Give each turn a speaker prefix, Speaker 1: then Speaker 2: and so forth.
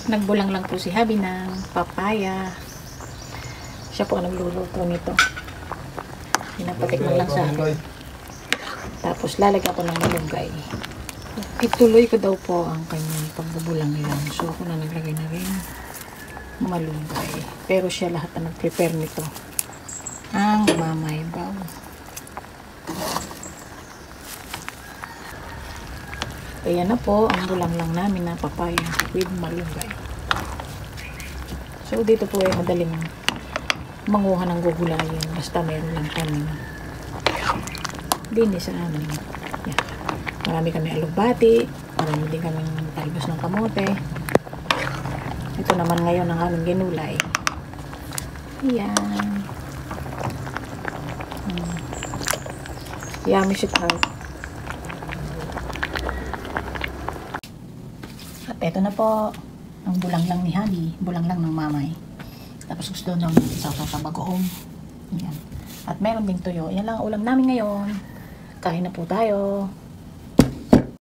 Speaker 1: Nagbulang lang po si Habi ng papaya. Siya po ang nagluluto nito. Pinapatikman lang sa akin. Tapos lalagyan ko ng malunggay. Ituloy ko daw po ang kanyang pagbubulang lang. So ako na naglagay na rin malunggay. Pero siya lahat na nag-prepare nito. Ang mamaybaw. Ayan na po ang bulang lang namin na papaya with malunggay. So dito po ay madaling manguha ng gugulayin basta meron lang kami din sa amin. Yan. Marami kami alugbati, marami din kami talbos ng kamote. Ito naman ngayon ang aming ginulay. Yan. Yummy sweetheart. At eto na po ang bulang lang ni Habi, bulang lang ng mamay. Tapos gusto nung isaw-saw sa bagoong. Yan. At meron ding tuyo. Yan lang ang ulam namin ngayon. Kain na po tayo.